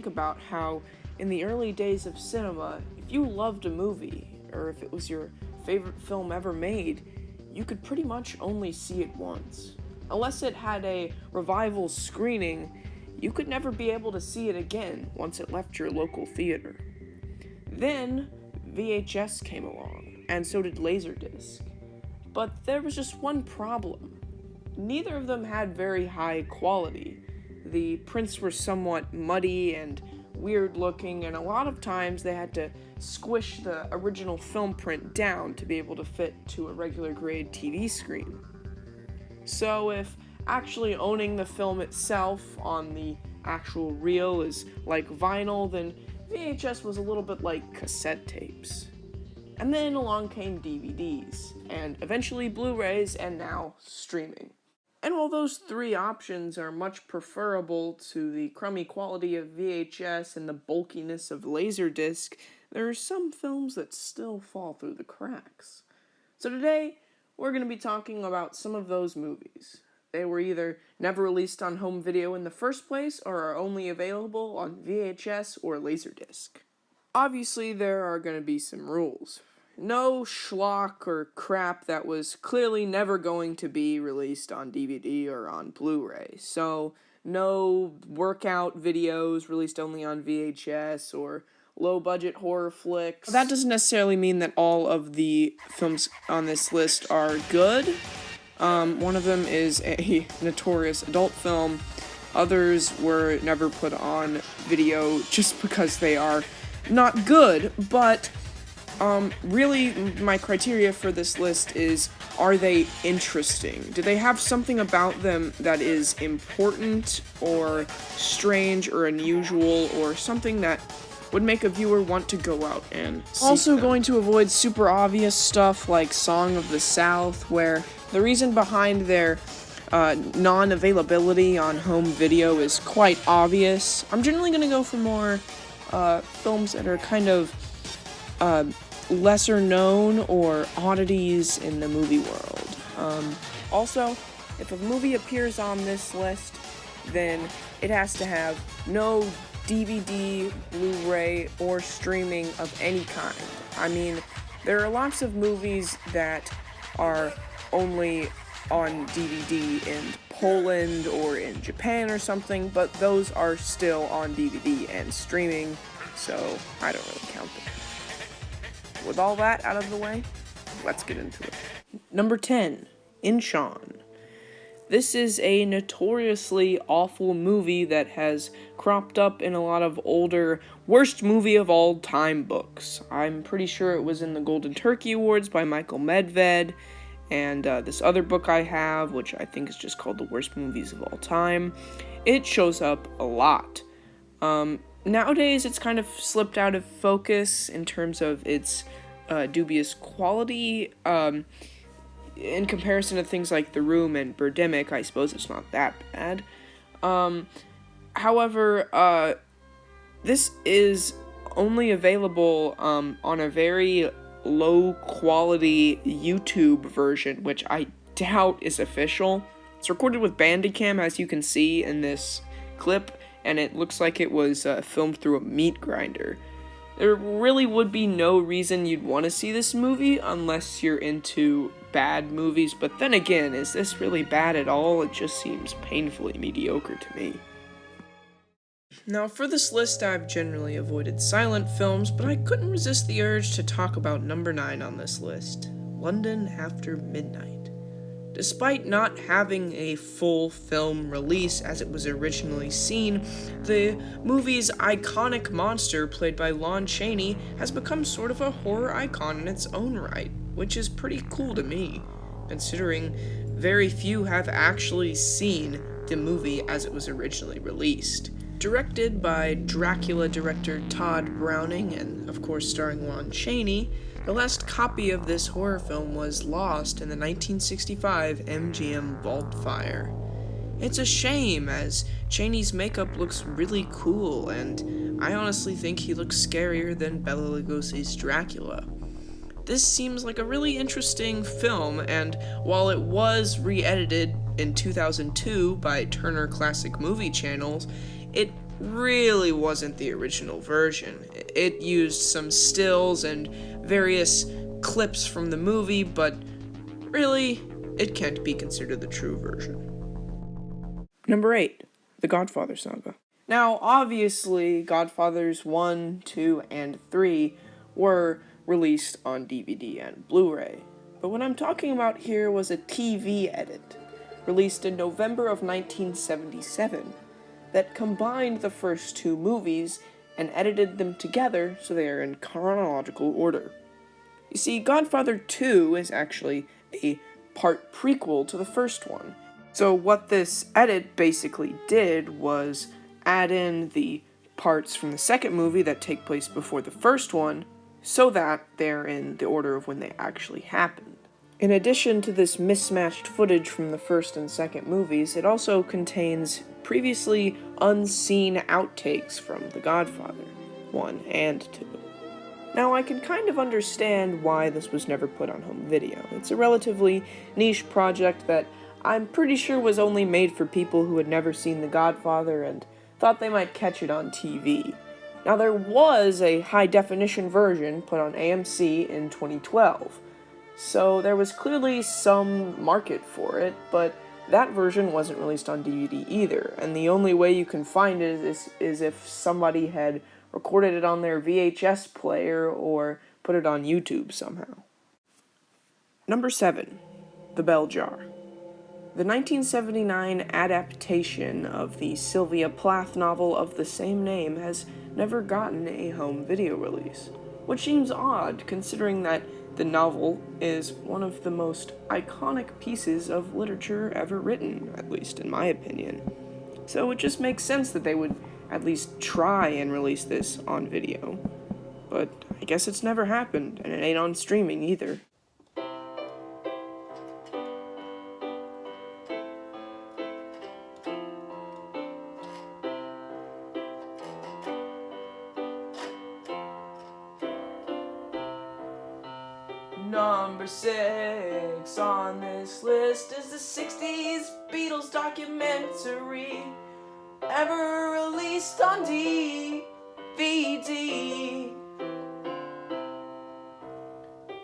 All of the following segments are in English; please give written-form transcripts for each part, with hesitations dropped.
think about how, in the early days of cinema, if you loved a movie, or if it was your favorite film ever made, you could pretty much only see it once. Unless it had a revival screening, you could never be able to see it again once it left your local theater. Then, VHS came along, and so did Laserdisc. But there was just one problem. Neither of them had very high quality. The prints were somewhat muddy and weird looking, and a lot of times they had to squish the original film print down to be able to fit to a regular grade TV screen. So if actually owning the film itself on the actual reel is like vinyl, then VHS was a little bit like cassette tapes. And then along came DVDs, and eventually Blu Rays, and now streaming. And while those three options are much preferable to the crummy quality of VHS and the bulkiness of Laserdisc, there are some films that still fall through the cracks. So today, we're going to be talking about some of those movies. They were either never released on home video in the first place, or are only available on VHS or Laserdisc. Obviously, there are going to be some rules. No schlock or crap that was clearly never going to be released on DVD or on Blu Ray. So, no workout videos released only on VHS or low-budget horror flicks. That doesn't necessarily mean that all of the films on this list are good. One of them is a notorious adult film. Others were never put on video just because they are not good, but really, my criteria for this list is, are they interesting? Do they have something about them that is important, or strange, or unusual, or something that would make a viewer want to go out and see Also them. Going to avoid super obvious stuff like Song of the South, where the reason behind their non-availability on home video is quite obvious. I'm generally going to go for more films that are kind of lesser known or oddities in the movie world. Also, if a movie appears on this list, then it has to have no DVD, Blu Ray, or streaming of any kind. I mean, there are lots of movies that are only on DVD in Poland or in Japan or something, but those are still on DVD and streaming, so I don't really count them. With all that out of the way, let's get into it. Number 10, Inchon. This is a notoriously awful movie that has cropped up in a lot of older worst movie of all time books. I'm pretty sure it was in the Golden Turkey Awards by Michael Medved, and this other book I have, which I think is just called The Worst Movies of All Time, it shows up a lot. Nowadays, it's kind of slipped out of focus in terms of its dubious quality. In comparison to things like The Room and Birdemic, I suppose it's not that bad. However, this is only available on a very low-quality YouTube version, which I doubt is official. It's recorded with Bandicam, as you can see in this clip, and it looks like it was filmed through a meat grinder. There really would be no reason you'd want to see this movie unless you're into bad movies, but then again, is this really bad at all? It just seems painfully mediocre to me. Now, for this list, I've generally avoided silent films, but I couldn't resist the urge to talk about number 9 on this list, London After Midnight. Despite not having a full film release as it was originally seen, the movie's iconic monster, played by Lon Chaney, has become sort of a horror icon in its own right, which is pretty cool to me, considering very few have actually seen the movie as it was originally released. Directed by Dracula director Todd Browning, and of course starring Lon Chaney, the last copy of this horror film was lost in the 1965 MGM Vault Fire. It's a shame, as Chaney's makeup looks really cool, and I honestly think he looks scarier than Bela Lugosi's Dracula. This seems like a really interesting film, and while it was re-edited in 2002 by Turner Classic Movie Channels, it really wasn't the original version. It used some stills and various clips from the movie, but really, it can't be considered the true version. Number 8, The Godfather Saga. Now, obviously, Godfathers 1, 2, and 3 were released on DVD and Blu Ray, but what I'm talking about here was a TV edit, released in November of 1977, that combined the first two movies and edited them together so they are in chronological order. You see, Godfather 2 is actually a part prequel to the first one. So what this edit basically did was add in the parts from the second movie that take place before the first one, so that they're in the order of when they actually happened. In addition to this mismatched footage from the first and second movies, it also contains previously unseen outtakes from The Godfather 1 and 2. Now, I can kind of understand why this was never put on home video. It's a relatively niche project that I'm pretty sure was only made for people who had never seen The Godfather and thought they might catch it on TV. Now, there was a high-definition version put on AMC in 2012, so there was clearly some market for it, but that version wasn't released on DVD either, and the only way you can find it is if somebody had recorded it on their VHS player or put it on YouTube somehow. Number 7, The Bell Jar. The 1979 adaptation of the Sylvia Plath novel of the same name has never gotten a home video release, which seems odd considering that the novel is one of the most iconic pieces of literature ever written, at least in my opinion. So it just makes sense that they would at least try and release this on video. But I guess it's never happened, and it ain't on streaming either. Number 6 on this list is the 60s Beatles documentary, ever released on DVD.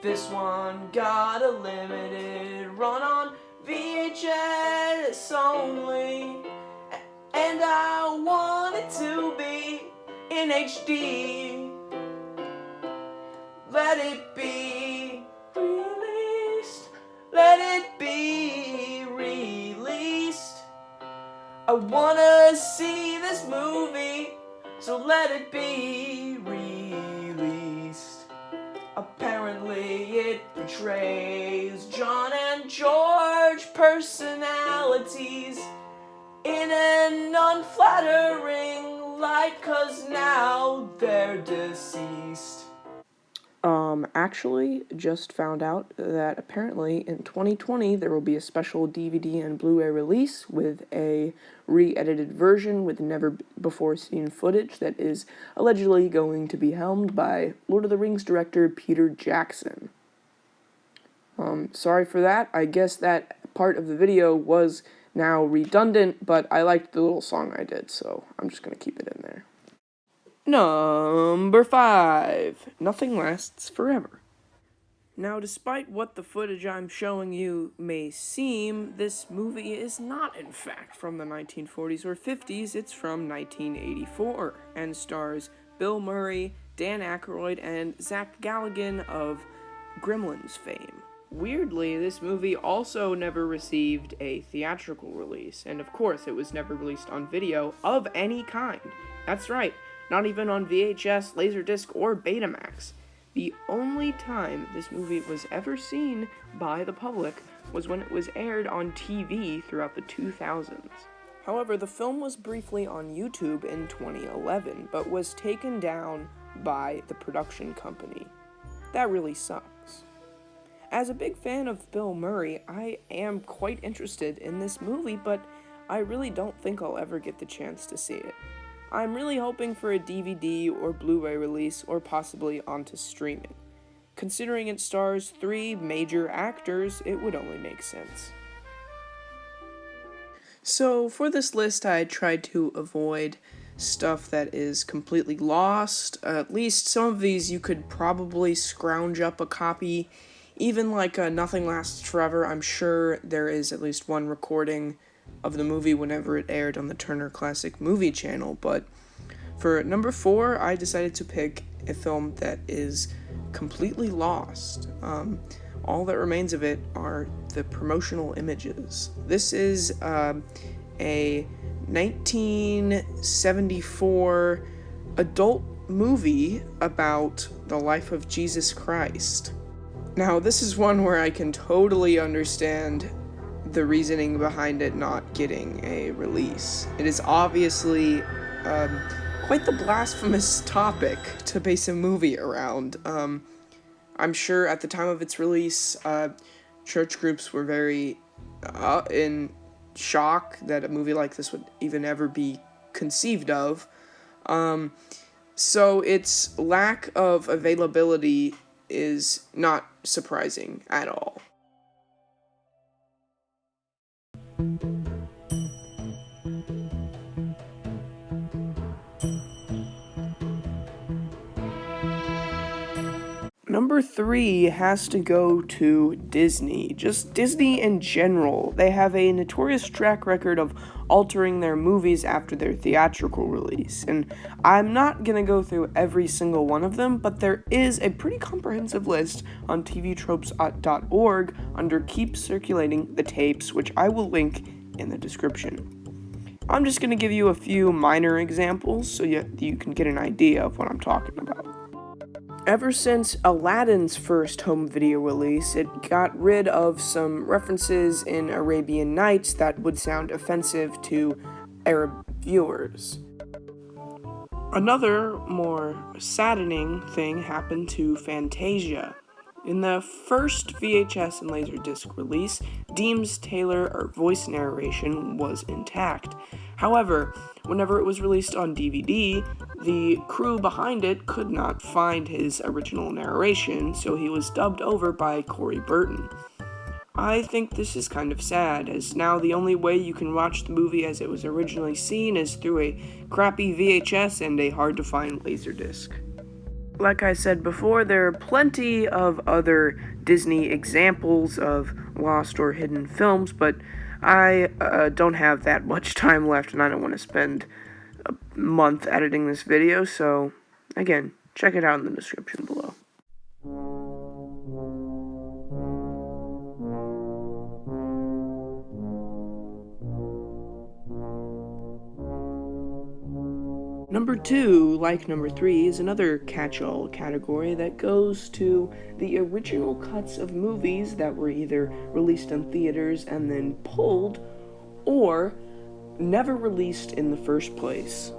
This one got a limited run on VHS only, and I want it to be in HD. Let it be released. Let it be released. I wanna see this movie, so let it be released. Apparently it portrays John and George personalities in an unflattering light, 'cause now they're deceased. Actually, just found out that apparently in 2020 there will be a special DVD and Blu Ray release with a re-edited version with never before seen footage that is allegedly going to be helmed by Lord of the Rings director Peter Jackson. Sorry for that. I guess that part of the video was now redundant, but I liked the little song I did, so I'm just gonna keep it in there. Number 5, Nothing Lasts Forever. Now, despite what the footage I'm showing you may seem, this movie is not, in fact, from the 1940s or 50s. It's from 1984 and stars Bill Murray, Dan Aykroyd, and Zach Galligan of Gremlins fame. Weirdly, this movie also never received a theatrical release, and of course, it was never released on video of any kind. That's right. Not even on VHS, Laserdisc, or Betamax. The only time this movie was ever seen by the public was when it was aired on TV throughout the 2000s. However, the film was briefly on YouTube in 2011, but was taken down by the production company. That really sucks. As a big fan of Bill Murray, I am quite interested in this movie, but I really don't think I'll ever get the chance to see it. I'm really hoping for a DVD or Blu-ray release, or possibly onto streaming. Considering it stars 3 major actors, it would only make sense. So, for this list, I tried to avoid stuff that is completely lost. At least some of these you could probably scrounge up a copy. Even like Nothing Lasts Forever, I'm sure there is at least one recording of the movie whenever it aired on the Turner Classic Movie Channel. But for number 4, I decided to pick a film that is completely lost. All that remains of it are the promotional images. This is a 1974 adult movie about the life of Jesus Christ. Now, this is one where I can totally understand the reasoning behind it not getting a release. It is obviously quite the blasphemous topic to base a movie around. I'm sure at the time of its release, church groups were very in shock that a movie like this would even ever be conceived of. So its lack of availability is not surprising at all. Number 3 has to go to Disney. Just Disney in general. They have a notorious track record of altering their movies after their theatrical release. And I'm not going to go through every single one of them, but there is a pretty comprehensive list on tvtropes.org under Keep Circulating the Tapes, which I will link in the description. I'm just going to give you a few minor examples so you can get an idea of what I'm talking about. Ever since Aladdin's first home video release, it got rid of some references in Arabian Nights that would sound offensive to Arab viewers. Another more saddening thing happened to Fantasia. In the first VHS and Laserdisc release, Deems Taylor or voice narration was intact. However, whenever it was released on DVD, the crew behind it could not find his original narration, so he was dubbed over by Corey Burton. I think this is kind of sad, as now the only way you can watch the movie as it was originally seen is through a crappy VHS and a hard-to-find Laserdisc. Like I said before, there are plenty of other Disney examples of lost or hidden films, but I don't have that much time left, and I don't want to spend a month editing this video, so, again, check it out in the description below. Number 2, like number 3, is another catch-all category that goes to the original cuts of movies that were either released in theaters and then pulled, or never released in the first place.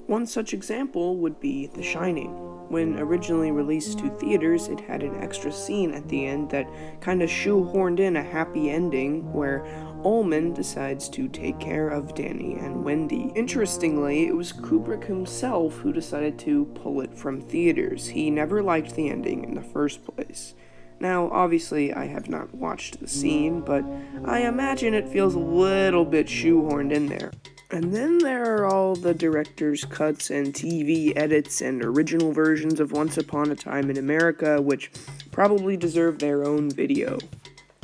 One such example would be The Shining. When originally released to theaters, it had an extra scene at the end that kind of shoehorned in a happy ending where Ullman decides to take care of Danny and Wendy. Interestingly, it was Kubrick himself who decided to pull it from theaters. He never liked the ending in the first place. Now, obviously, I have not watched the scene, but I imagine it feels a little bit shoehorned in there. And then there are all the director's cuts and TV edits and original versions of Once Upon a Time in America, which probably deserve their own video.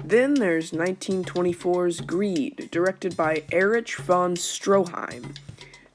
Then there's 1924's Greed, directed by Erich von Stroheim.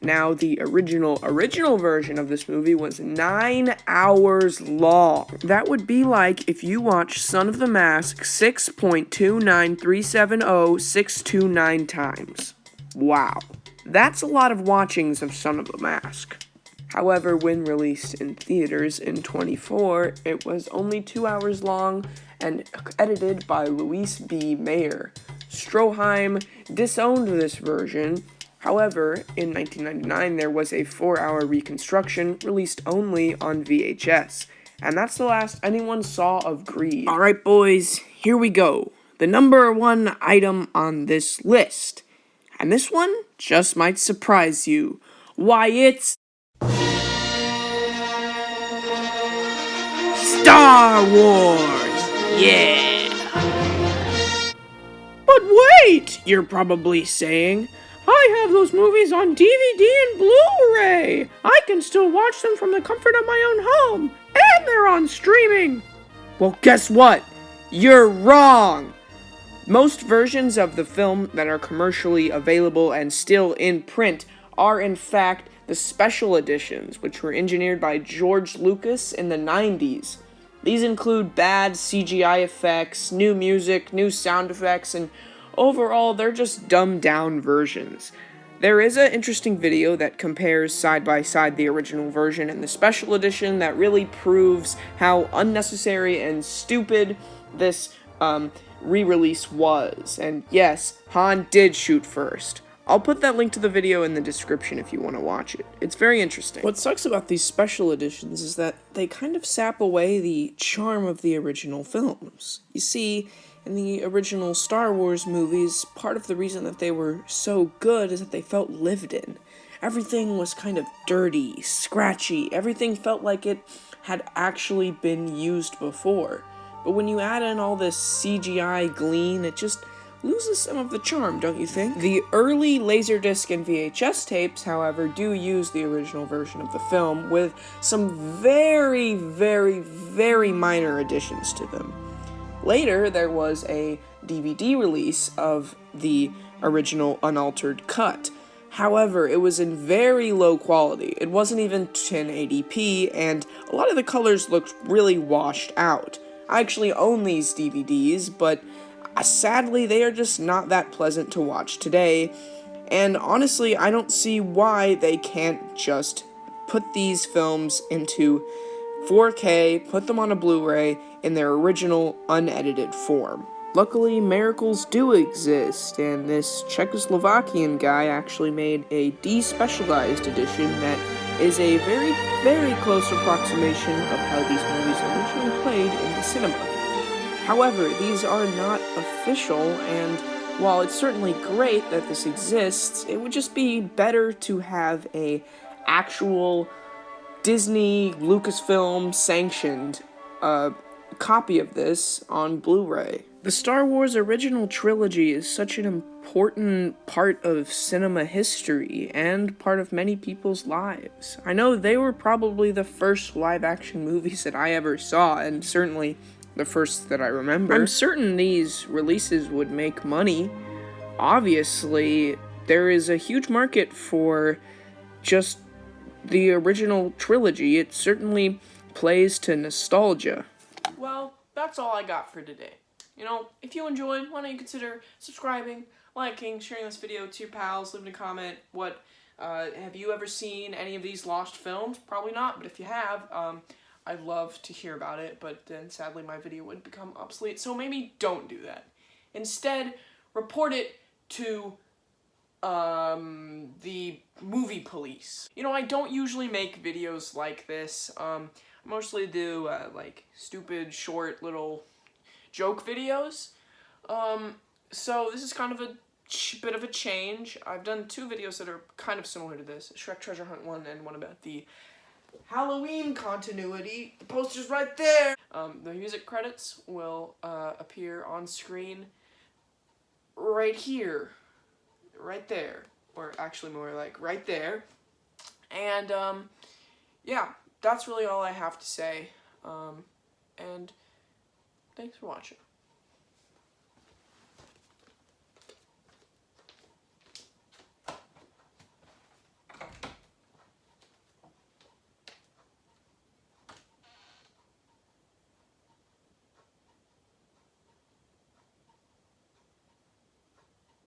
Now, the original version of this movie was 9 hours long. That would be like if you watch Son of the Mask 6.29370,629 times. Wow. That's a lot of watchings of Son of the Mask. However, when released in theaters in 24, it was only 2 hours long and edited by Louis B. Mayer. Stroheim disowned this version. However, in 1999, there was a 4-hour reconstruction released only on VHS. And that's the last anyone saw of Greed. Alright, boys, here we go. The number 1 item on this list. And this one just might surprise you. Why, it's Star Wars! Yeah! But wait, you're probably saying, I have those movies on DVD and Blu Ray. I can still watch them from the comfort of my own home. And they're on streaming. Well, guess what? You're wrong. Most versions of the film that are commercially available and still in print are in fact the special editions, which were engineered by George Lucas in the 90s. These include bad CGI effects, new music, new sound effects, and overall they're just dumbed down versions. There is an interesting video that compares side by side the original version and the special edition that really proves how unnecessary and stupid this re-release was. And yes, Han did shoot first. I'll put that link to the video in the description if you want to watch it. It's very interesting. What sucks about these special editions is that they kind of sap away the charm of the original films. You see, in the original Star Wars movies, part of the reason that they were so good is that they felt lived in. Everything was kind of dirty, scratchy, everything felt like it had actually been used before. But when you add in all this CGI gleam, it just loses some of the charm, don't you think? The early Laserdisc and VHS tapes, however, do use the original version of the film with some very, very, very minor additions to them. Later, there was a DVD release of the original unaltered cut. However, it was in very low quality. It wasn't even 1080p, and a lot of the colors looked really washed out. I actually own these DVDs, but sadly, they are just not that pleasant to watch today, and honestly, I don't see why they can't just put these films into 4K, put them on a Blu Ray in their original unedited form. Luckily, miracles do exist, and this Czechoslovakian guy actually made a despecialized edition that is a very, very close approximation of how these movies originally played in the cinema. However, these are not official, and while it's certainly great that this exists, it would just be better to have a actual Disney, Lucasfilm sanctioned copy of this on Blu Ray. The Star Wars original trilogy is such an important part of cinema history and part of many people's lives. I know they were probably the first live-action movies that I ever saw, and certainly the first that I remember. I'm certain these releases would make money. Obviously, there is a huge market for just the original trilogy. It certainly plays to nostalgia. Well, that's all I got for today. You know, if you enjoyed, why don't you consider subscribing, liking, sharing this video to your pals, leaving a comment. Have you ever seen any of these lost films? Probably not, but if you have, I'd love to hear about it, but then sadly my video would become obsolete, so maybe don't do that. Instead, report it to the movie police. You know, I don't usually make videos like this. I mostly do like stupid, short, little joke videos. So this is kind of a bit of a change. I've done two videos that are kind of similar to this. Shrek Treasure Hunt one and one about the Halloween continuity. The poster's right there. The music credits will appear on screen right here. Right there. Or actually more like right there. And yeah, that's really all I have to say. And thanks for watching.